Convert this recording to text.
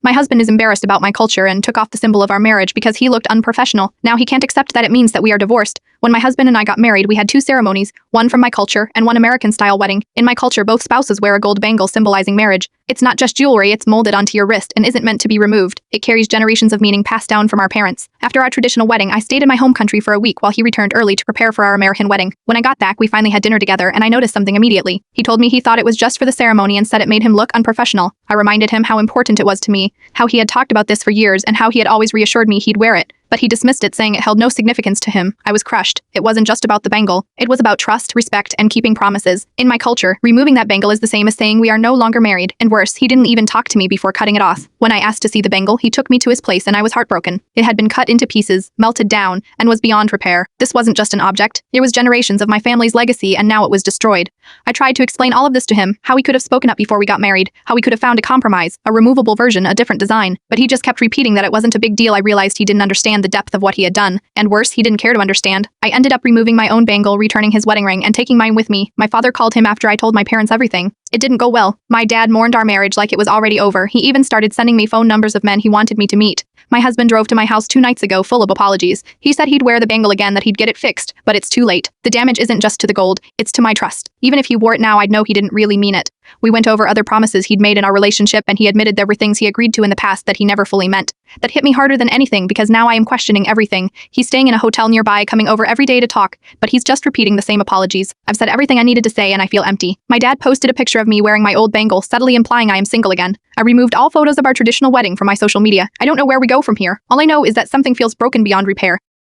My husband is embarrassed about my culture and took off the symbol of our marriage because he looked unprofessional. Now he can't accept that it means that we are divorced. When my husband and I got married, we had two ceremonies, one from my culture and one American-style wedding. In my culture, both spouses wear a gold bangle symbolizing marriage. It's not just jewelry, it's molded onto your wrist and isn't meant to be removed. It carries generations of meaning passed down from our parents. After our traditional wedding, I stayed in my home country for a week while he returned early to prepare for our American wedding. When I got back, we finally had dinner together and I noticed something immediately. He told me he thought it was just for the ceremony and said it made him look unprofessional. I reminded him how important it was to me, how he had talked about this for years and how he had always reassured me he'd wear it. But he dismissed it, saying it held no significance to him. I was crushed. It wasn't just about the bangle. It was about trust, respect, and keeping promises. In my culture, removing that bangle is the same as saying we are no longer married. And worse, he didn't even talk to me before cutting it off. When I asked to see the bangle, he took me to his place and I was heartbroken. It had been cut into pieces, melted down, and was beyond repair. This wasn't just an object. It was generations of my family's legacy and now it was destroyed. I tried to explain all of this to him, how we could have spoken up before we got married, how we could have found a compromise, a removable version, a different design. But he just kept repeating that it wasn't a big deal. I realized he didn't understand the depth of what he had done. And worse, he didn't care to understand. I ended up removing my own bangle, returning his wedding ring, and taking mine with me. My father called him after I told my parents everything. It didn't go well. My dad mourned our marriage like it was already over. He even started sending me phone numbers of men he wanted me to meet. My husband drove to my house 2 nights ago full of apologies. He said he'd wear the bangle again, that he'd get it fixed, but it's too late. The damage isn't just to the gold, it's to my trust. Even if he wore it now, I'd know he didn't really mean it. We went over other promises he'd made in our relationship and he admitted there were things he agreed to in the past that he never fully meant. That hit me harder than anything because now I am questioning everything. He's staying in a hotel nearby, coming over every day to talk, but he's just repeating the same apologies. I've said everything I needed to say and I feel empty. My dad posted a picture of me wearing my old bangle, subtly implying I am single again. I removed all photos of our traditional wedding from my social media. I don't know where we go from here. All I know is that something feels broken beyond repair.